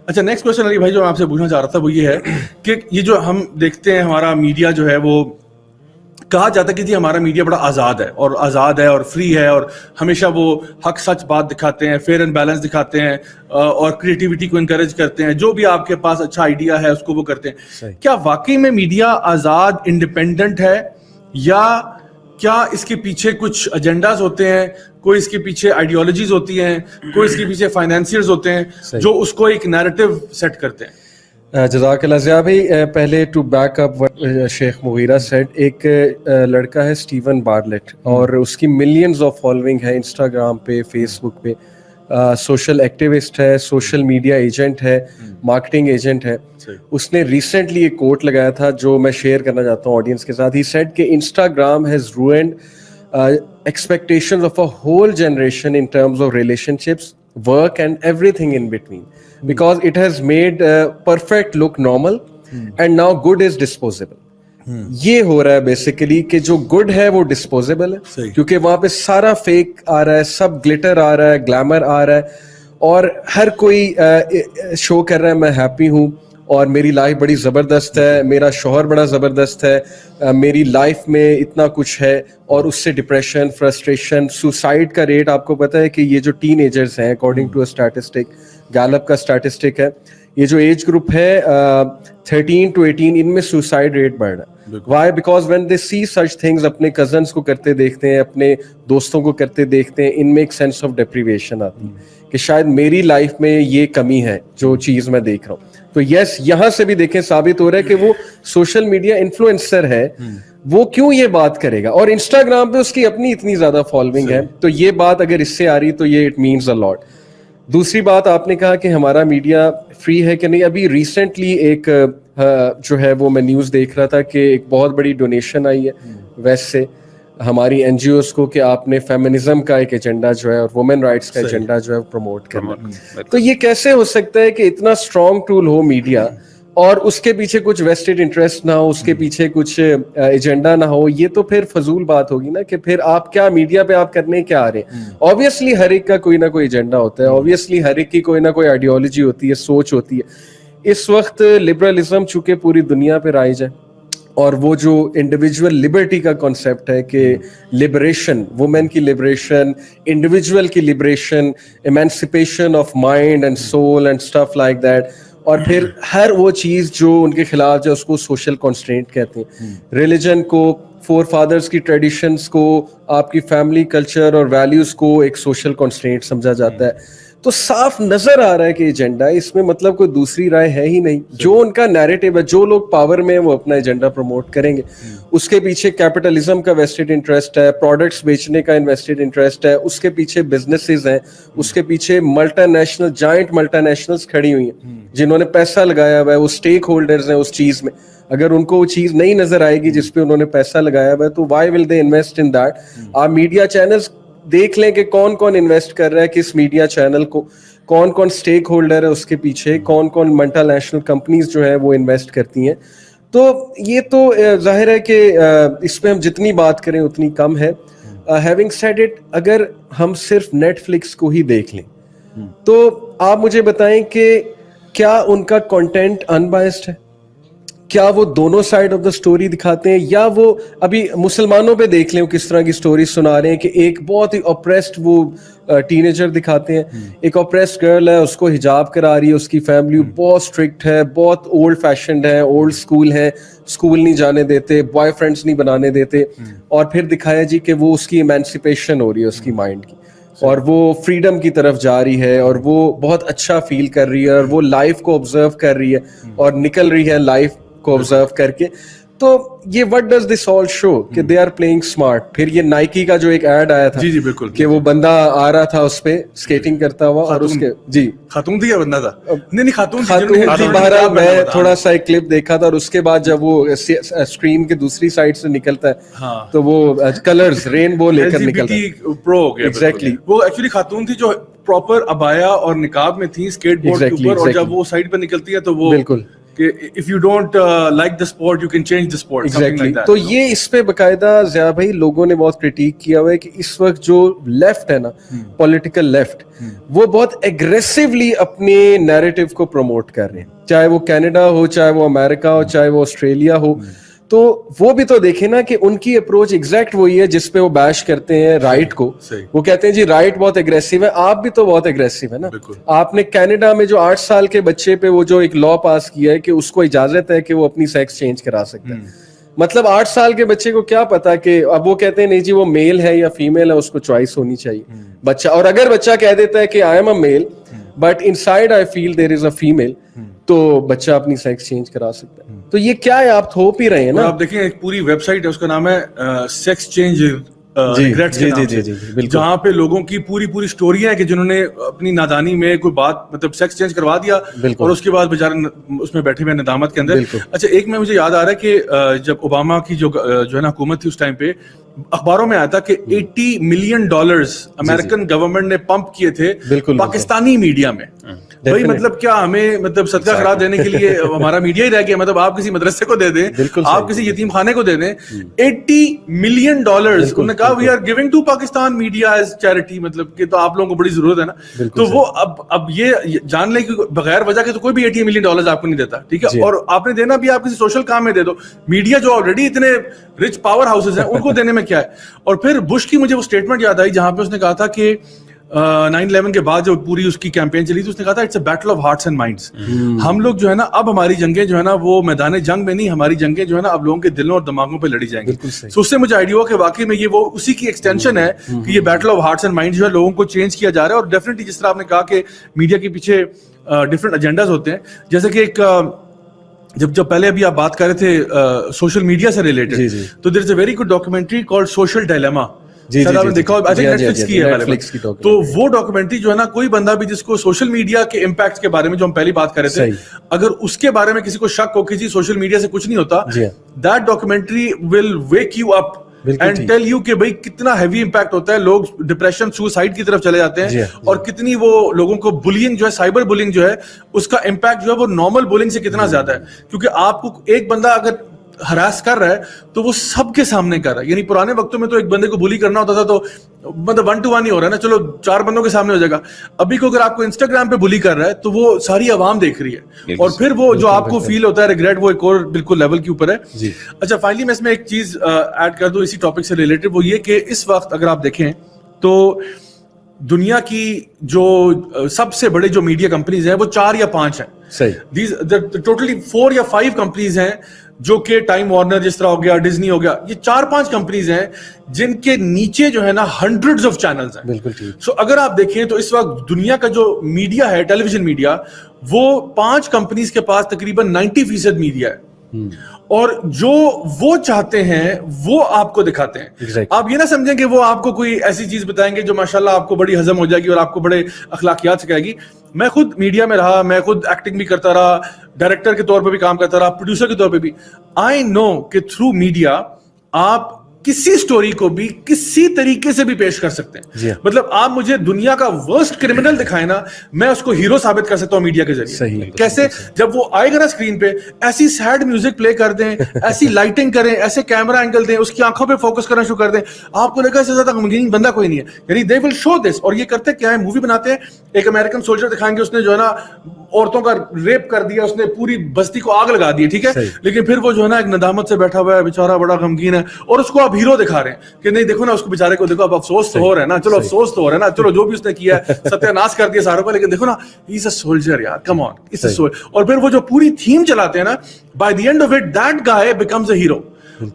اچھا next question علی بھائی جو میں آپ سے پوچھنا چاہ رہا تھا وہ یہ ہے کہ یہ جو ہم دیکھتے ہیں ہمارا میڈیا جو ہے وہ کہا جاتا ہے کہ جی ہمارا میڈیا بڑا آزاد ہے اور فری ہے اور ہمیشہ وہ حق سچ بات دکھاتے ہیں, فیئر اینڈ بیلنس دکھاتے ہیں اور کریٹیوٹی کو انکریج کرتے ہیں, جو بھی آپ کے پاس اچھا آئیڈیا ہے اس کو وہ کرتے ہیں. کیا واقعی میں میڈیا آزاد انڈیپینڈنٹ ہے یا کیا اس کے پیچھے کچھ ایجنڈاز ہوتے ہیں, کوئی اس کے پیچھے آئیڈیالوجیز ہوتی ہیں, کوئی اس کے پیچھے فائنینسیئرز ہوتے ہیں جو اس کو ایک نیریٹو سیٹ کرتے ہیں؟ جزاک اللہ ضیاء بھائی. پہلے to back up Sheikh Mughira sad, ایک لڑکا ہے اسٹیون بارلیٹ اور اس کی ملینز آف فالوئنگ ہے انسٹاگرام پہ, فیس بک پہ, سوشل ایکٹیوسٹ ہے, سوشل میڈیا ایجنٹ ہے, مارکیٹنگ ایجنٹ ہے. اس نے ریسنٹلی ایک کوٹ لگایا تھا جو میں شیئر کرنا چاہتا ہوں آڈینس کے ساتھ. ہی سیڈ کہ Instagram has ruined expectations of a whole generation in terms of relationships, work and everything in between, because it has made perfect look normal and now good is disposable. یہ ہو رہا ہے basically کہ جو good ہے وہ disposable ہے کیونکہ وہاں پہ سارا فیک آ رہا ہے, سب گلٹر آ رہا ہے, گلیمر آ رہا ہے اور ہر کوئی شو کر رہا ہے میں ہیپی ہوں اور میری لائف بڑی زبردست ہے, میرا شوہر بڑا زبردست ہے, میری لائف میں اتنا کچھ ہے. اور اس سے ڈپریشن, فرسٹریشن, سوسائڈ کا ریٹ آپ کو پتہ ہے کہ یہ جو ٹین ایجرز ہیں according to a statistic, Gallup کا اسٹیٹسٹک ہے, یہ جو ایج گروپ ہے 13 to 18 ان میں سوسائڈ ریٹ بڑھ رہا ہے. Why? Because when they see such things, اپنے کزنس کو کرتے دیکھتے ہیں, اپنے دوستوں کو کرتے دیکھتے ہیں, ان میں ایک سینس آف ڈپریویشن آتی ہے کہ شاید میری لائف میں یہ کمی ہے جو چیز میں دیکھ رہا ہوں. تو یس, یہاں سے بھی دیکھیں ثابت ہو رہا ہے کہ وہ سوشل میڈیا انفلوئنسر ہے, وہ کیوں یہ بات کرے گا, اور انسٹاگرام پہ اس کی اپنی اتنی زیادہ فالوئنگ ہے, تو یہ بات اگر اس سے آ رہی تو یہ اٹ مینز اے لاٹ. دوسری بات آپ نے کہا کہ ہمارا میڈیا فری ہے کہ نہیں. ابھی ریسنٹلی ایک جو ہے وہ میں نیوز دیکھ رہا تھا کہ ایک بہت بڑی ڈونیشن آئی ہے ویسٹ سے ہماری این جی اوز کو کہ آپ نے فیمنزم کا ایک ایجنڈا جو ہے اور وومن رائٹس کا ایجنڈا جو ہے پروموٹ کرنا. تو یہ کیسے ہو سکتا ہے کہ اتنا اسٹرانگ ٹول ہو میڈیا اور اس کے پیچھے کچھ ویسٹڈ انٹرسٹ نہ ہو, اس کے پیچھے کچھ ایجنڈا نہ ہو؟ یہ تو پھر فضول بات ہوگی نا کہ پھر آپ کیا میڈیا پہ آپ کرنے کیا آ رہے ہیں. آبویسلی ہر ایک کا کوئی نہ کوئی ایجنڈا ہوتا ہے, آبویسلی ہر ایک کی کوئی نہ کوئی آئیڈیالوجی ہوتی ہے, سوچ ہوتی ہے. اس وقت لبرلزم چونکہ پوری دنیا پہ رائج ہے اور وہ جو انڈیویجول لبرٹی کا کانسیپٹ ہے کہ لبریشن, وومن کی لبریشن, انڈیویجول کی liberation, emancipation of mind and soul and stuff like that, اور پھر ہر وہ چیز جو ان کے خلاف جو اس کو سوشل کانسٹرینٹ کہتے ہیں. ریلیجن کو, فور فادرز کی ٹریڈیشنز کو, آپ کی فیملی کلچر اور ویلیوز کو ایک سوشل کانسٹرینٹ سمجھا جاتا ہے. تو صاف نظر آ رہا ہے کہ ایجنڈا اس میں مطلب کوئی دوسری رائے ہے ہی نہیں. جو ان کا نیریٹو ہے, جو لوگ پاور میں ہیں وہ اپنا ایجنڈا پروموٹ کریں گے. اس کے پیچھے کیپٹلزم کا ویسٹڈ انٹرسٹ ہے, پروڈکٹس بیچنے کا انویسٹڈ انٹرسٹ ہے, اس کے پیچھے بزنسز ہیں, اس کے پیچھے multinational, giant multinationals کھڑی ہوئی ہیں جنہوں نے پیسہ لگایا ہوا ہے, وہ اسٹیک ہولڈرز ہیں اس چیز میں. اگر ان کو وہ چیز نہیں نظر آئے گی جس پہ انہوں نے پیسہ لگایا ہوا ہے تو why will they invest in that? آپ میڈیا چینلز دیکھ لیں کہ کون کون انویسٹ کر رہا ہے کس میڈیا چینل کو, کون کون اسٹیک ہولڈر ہے اس کے پیچھے, کون کون ملٹا نیشنل کمپنیز جو ہیں وہ انویسٹ کرتی ہیں. تو یہ تو ظاہر ہے کہ اس پہ ہم جتنی بات کریں اتنی کم ہے. ہیونگ سیڈ اٹ, اگر ہم صرف نیٹ فلکس کو ہی دیکھ لیں تو آپ مجھے بتائیں کہ کیا ان کا کنٹینٹ ان بائسڈ ہے؟ کیا وہ دونوں سائڈ آف دا اسٹوری دکھاتے ہیں؟ یا وہ ابھی مسلمانوں پہ دیکھ لیں کس طرح کی اسٹوری سنا رہے ہیں کہ ایک بہت ہی اپریسڈ وہ ٹین ایجر دکھاتے ہیں, ایک اپریسڈ گرل ہے, اس کو حجاب کرا رہی ہے, اس کی فیملی بہت اسٹرکٹ ہے, بہت اولڈ فیشنڈ ہے, اولڈ اسکول ہے, اسکول نہیں جانے دیتے, بوائے فرینڈس نہیں بنانے دیتے, اور پھر دکھایا جی کہ وہ اس کی ایمانسپیشن ہو رہی ہے اس کی مائنڈ کی, اور وہ فریڈم کی طرف جا رہی ہے, اور وہ بہت اچھا فیل کر رہی ہے, اور وہ لائف کو آبزرو کر رہی ہے اور نکل رہی ہے لائف کو آبزرو کر کے. تو یہ وٹ ڈز دس آل شو کہ دے آر پلئنگ اسمارٹ. پھر یہ نائکی کا جو ایک ایڈ آیا تھا جی بالکل کہ وہ بندہ آ رہا تھا اس پہ اسکیٹنگ کرتا ہوا, اور اس کے جی خاتون تھی یا بندہ تھا؟ نہیں خاتون تھی. بہرحال میں تھوڑا سا ایک کلپ دیکھا تھا, اور اس کے بعد جب وہ اسکرین کے دوسری سائڈ سے نکلتا ہے تو وہ کلرز رینبو لے کر نکلتا ہے. پرو ہو گیا ایگزیکٹلی. وہ ایکچولی خاتون تھی جو پراپر ابایا اور نقاب میں تھی اسکیٹ بورڈ کے اوپر, اور جب وہ سائڈ پہ نکلتی ہے تو وہ بالکل کہ if you don't like the sport you can change the sport, something Exactly. like that. تو یہ اس پہ باقاعدہ ضیاء بھائی لوگوں نے بہت کرٹیک کیا ہوا ہے کہ اس وقت جو لیفٹ ہے نا پولیٹیکل لیفٹ وہ بہت ایگریسولی اپنے نیریٹو کو پروموٹ کر رہے ہیں, چاہے وہ کینیڈا ہو, چاہے وہ امریکہ ہو, چاہے وہ آسٹریلیا ہو. تو وہ بھی تو دیکھیں نا کہ ان کی اپروچ ایگزیکٹ وہی ہے جس پہ وہ بیش کرتے ہیں رائٹ کو. وہ کہتے ہیں جی رائٹ بہت اگریسو ہے, آپ بھی تو بہت اگریسو ہے نا. آپ نے کینیڈا میں جو 8 سال کے بچے پہ وہ جو ایک لا پاس کیا ہے کہ اس کو اجازت ہے کہ وہ اپنی سیکس چینج کرا سکتا ہے. مطلب 8 سال کے بچے کو کیا پتا کہ اب وہ کہتے ہیں نہیں جی وہ میل ہے یا فیمیل ہے, اس کو چوائس ہونی چاہیے بچہ. اور اگر بچہ کہہ دیتا ہے کہ I am a male but inside I feel there is a female, تو بچہ اپنی سیکس چینج کرا سکتا ہے. تو یہ کیا ہے, آپ تھوپ ہی رہے ہیں نا. آپ دیکھیں ایک پوری ویب سائٹ ہے, اس کا نام ہے سیکس چینج ریگریٹس کے نام سے, جہاں پہ لوگوں کی پوری اسٹوریاں ہیں کہ جنہوں نے اپنی نادانی میں کوئی بات مطلب سیکس چینج کروا دیا اور اس کے بعد بیچارے اس میں بیٹھے ہوئے ندامت کے اندر. اچھا ایک میں مجھے یاد آ رہا ہے کہ جب اوباما کی جو ہے نا حکومت تھی اس ٹائم پہ اخباروں میں آیا تھا کہ $80 ملین امریکن گورنمنٹ نے پمپ کیے تھے پاکستانی میڈیا میں. بھائی مطلب کیا ہمیں مطلب صدقہ خیرات دینے کے لیے ہمارا میڈیا ہی رہ گیا, مطلب آپ کسی مدرسے کو دے دیں, آپ کسی یتیم خانے کو دے دیں. $80 ملین انہوں نے کہا we are giving to Pakistan media as charity, مطلب کہ تو آپ لوگوں کو بڑی ضرورت ہے نا. تو وہ اب یہ جان لیں کہ بغیر وجہ کے تو کوئی بھی $80 ملین آپ کو نہیں دیتا, ٹھیک ہے. اور آپ نے دینا بھی آپ کسی سوشل کام میں دے دو. میڈیا جو آلریڈی اتنے رچ پاور ہاؤسز ہیں ان کو دینے میں کیا ہے. اور پھر بش کی مجھے وہ اسٹیٹمنٹ یاد آئی جہاں پہ اس نے کہا تھا کہ 9/11 کے بعد جو پوری اس کی کیمپین چلی تھی, اس نے کہا تھا it's a battle of hearts and minds. ہم لوگ جو ہے نا اب ہماری جنگیں جو ہے نا وہ میدان جنگ میں نہیں, ہماری جنگیں جو ہے نا اب لوگوں کے دلوں اور دماغوں پہ لڑی جائیں گی. تو اس سے مجھے آئیڈیا ہوا کہ واقعی میں یہ وہ اسی کی ایکسٹینشن ہے کہ یہ battle of hearts and mind جو ہے لوگوں کو چینج کیا جا رہا ہے. اور ڈیفینیٹلی جس طرح آپ نے کہا کہ میڈیا کے پیچھے ڈفرینٹ ایجنڈاز ہوتے ہیں, جیسے کہ ایک جب پہلے ابھی آپ بات کر رہے تھے سوشل میڈیا سے ریلیٹڈ, تو there is a very good documentary called social dilemma. تو وہ ڈاکومنٹری جو ہے نا کوئی بندہ بھی جس کو سوشل میڈیا کے امپیکٹ کے بارے میں جو ہم پہلی بات کر رہے تھے, اگر اس کے بارے میں کسی کو شک ہو کہ جی سوشل میڈیا سے کچھ نہیں ہوتا, that documentary will wake you up and tell you کہ بھائی کتنا ہیوی امپیکٹ ہوتا ہے, لوگ ڈپریشن سوسائڈ کی طرف چلے جاتے ہیں, اور کتنی وہ لوگوں کو بلینگ جو ہے, سائبر بلینگ جو ہے, اس کا امپیکٹ جو ہے وہ نارمل بلینگ سے کتنا زیادہ ہے. کیونکہ آپ کو ایک بندہ اگر ہراس کر رہا ہے تو وہ سب کے سامنے کر رہا ہے. یعنی پرانے وقتوں میں تو ایک بندے کو بلی کرنا ہوتا تھا تو مطلب 1 to 1 ہی ہو رہا ہے نا, چلو 4 بندوں کے سامنے ہو جائے گا. ابھی کو اگر آپ کو انسٹاگرام پہ بلی کر رہا ہے تو وہ ساری عوام دیکھ رہی ہے, اور پھر وہ جو آپ کو فیل ہوتا ہے ریگریٹ, وہ ایک اور بالکل لیول کے اوپر ہے. اچھا فائنلی میں اس میں ایک چیز ایڈ کر دوں اسی ٹاپک سے ریلیٹڈ, وہ یہ کہ اس وقت اگر آپ دیکھیں تو دنیا کی جو سب سے بڑے جو میڈیا کمپنیز ہیں وہ 4 یا 5 ہیں. ٹوٹلی 4 یا 5 کمپنیز ہیں جو کہ ٹائم وارنر جس طرح ہو گیا, ڈزنی ہو گیا, یہ 4-5 کمپنیز ہیں جن کے نیچے جو ہے نا ہنڈریڈز آف چینلز ہیں. بالکل ٹھیک. سو اگر آپ دیکھیں تو اس وقت دنیا کا جو میڈیا ہے, ٹیلی ویژن میڈیا, وہ 5 کمپنیز کے پاس تقریباً 90% میڈیا ہے, اور جو وہ چاہتے ہیں وہ آپ کو دکھاتے ہیں. آپ یہ نہ سمجھیں کہ وہ آپ کو کوئی ایسی چیز بتائیں گے جو ماشاءاللہ آپ کو بڑی ہضم ہو جائے گی اور آپ کو بڑے اخلاقیات سکھائے گی. میں خود میڈیا میں رہا, میں خود ایکٹنگ بھی کرتا رہا, ڈائریکٹر کے طور پہ بھی کام کرتا رہا, پروڈیوسر کے طور پہ بھی. آئی نو کہ تھرو میڈیا آپ کسی سٹوری کو بھی کسی طریقے سے بھی پیش کر سکتے ہیں. مطلب آپ مجھے دنیا کا ورسٹ کرمنل دکھائیں نا, میں اس کو ہیرو ثابت کر سکتا ہوں میڈیا کے ذریعے. کیسے؟ جب وہ آئے گا نا اسکرین پہ, ایسی سیڈ میوزک پلے کر دیں, ایسی لائٹنگ کریں, ایسے کیمرہ اینگل دیں, اس کی آنکھوں پہ فوکس کرنا شروع کر دیں, آپ کو لگا اس سے زیادہ غمگین بندہ کوئی نہیں ہے. یعنی دے ول شو دس. اور یہ کرتے کیا ہے, مووی بناتے ہیں, ایک امریکن سولجر دکھائیں گے, اس نے جو ہے نا عورتوں کا ریپ کر دیا, اس نے پوری بستی کو آگ لگا دی, ٹھیک ہے, لیکن پھر وہ جو ہے نا ایک ندامت سے بیٹھا ہوا ہے, بیچارہ بڑا غمگین ہے, اور اس کو آپ ہیرو دکھا رہے ہیں کہ نہیں دیکھو نا اس کو بیچارے کو دیکھو, اب افسوس تو ہو رہا ہے نا, چلو افسوس تو ہو رہا ہے نا, چلو جو بھی اس نے کیا ہے ستیہ ناش کر دیا ساروں کا, لیکن دیکھو نا ہی از اے سولجر یار, کم آن, اس اے سولجر. اور پھر وہ جو پوری تھیم چلاتے ہیں نا, by the end of it that guy becomes a hero.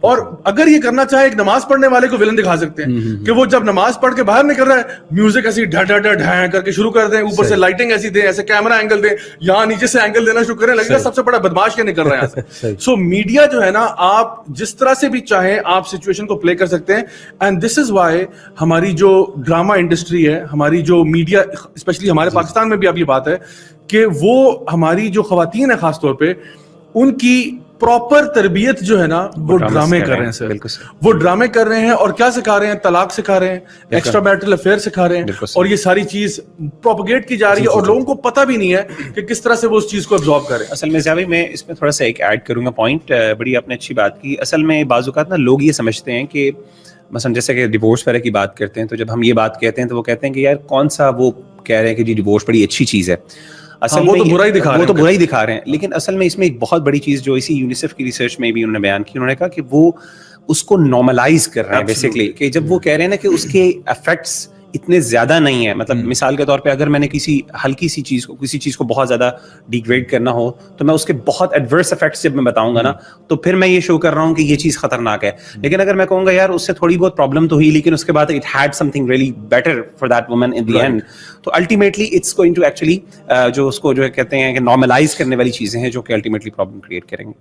اور اگر یہ کرنا چاہے ایک نماز پڑھنے والے کو ولن دکھا سکتے ہیں کہ وہ جب نماز پڑھ کے باہر نکل رہا ہے, میوزک ایسی ڈھا ڈھا ڈھا ڈھا کر کے شروع کر دیں, اوپر سے لائٹنگ ایسی دیں, ایسے کیمرہ اینگل دیں, یہاں نیچے سے اینگل دینا شروع کریں, لگے گا سب سے بڑا بدماش کیا نکل رہا ہے یہاں سے. سو میڈیا جو ہے نا, آپ جس طرح سے بھی چاہیں آپ سچویشن کو پلے کر سکتے ہیں. اینڈ دس از وائی ہماری جو ڈراما انڈسٹری ہے, ہماری جو میڈیا, اسپیشلی ہمارے پاکستان میں بھی اب یہ بات ہے کہ وہ ہماری جو خواتین ہیں خاص طور پہ, ان کی پراپر تربیت جو ہے نا وہ ڈرامے کر رہے ہیں سر, وہ ڈرامے کر رہے ہیں. اور کیا سکھا رہے ہیں؟ طلاق سکھا رہے ہیں, ایکسٹرا میرٹل افیئر سکھا رہے ہیں, اور یہ ساری چیز پروپیگیٹ کی جا رہی ہے اور لوگوں کو پتہ بھی نہیں ہے کہ کس طرح سے وہ اس چیز کو ابزارو کریں. اصل میں ضیاء بھائی میں اس میں تھوڑا سا ایک ایڈ کروں گا پوائنٹ, بڑی آپ نے اچھی بات کی. اصل میں بعض اوقات نا لوگ یہ سمجھتے ہیں کہ مثلا جیسے کہ ڈیورس وغیرہ کی بات کرتے ہیں, تو جب ہم یہ بات کہتے ہیں تو وہ کہتے ہیں کہ یار کون سا وہ کہہ رہے ہیں کہ جی ڈیورس بڑی اچھی چیز ہے. اصل وہ تو برا ہی دکھا رہے ہیں, لیکن اصل میں اس میں ایک بہت بڑی چیز جو اسی یونیسیف کی ریسرچ میں بھی انہوں نے بیان کی, انہوں نے کہا کہ وہ اس کو نارملائز کر رہے ہیں بیسکلی, کہ جب وہ کہہ رہے ہیں نا کہ اس کے افیکٹس اتنے زیادہ نہیں ہیں. مطلب مثال کے طور پہ اگر میں نے کسی ہلکی سی چیز کو, کسی چیز کو بہت زیادہ ڈیگریڈ کرنا ہو تو میں اس کے بہت ایڈورس افیکٹس جب میں بتاؤں گا نا تو پھر میں یہ شو کر رہا ہوں کہ یہ چیز خطرناک ہے. لیکن اگر میں کہوں گا یار اس سے تھوڑی بہت پرابلم تو ہوئی لیکن اس کے بعد it had something really better for that woman in the end, تو ultimately it's going to actually جو اس کو جو کہتے ہیں کہ نارملائز کرنے والی چیزیں ہیں جو کہ الٹیمیٹلی پرابلم کریٹ کریں گے.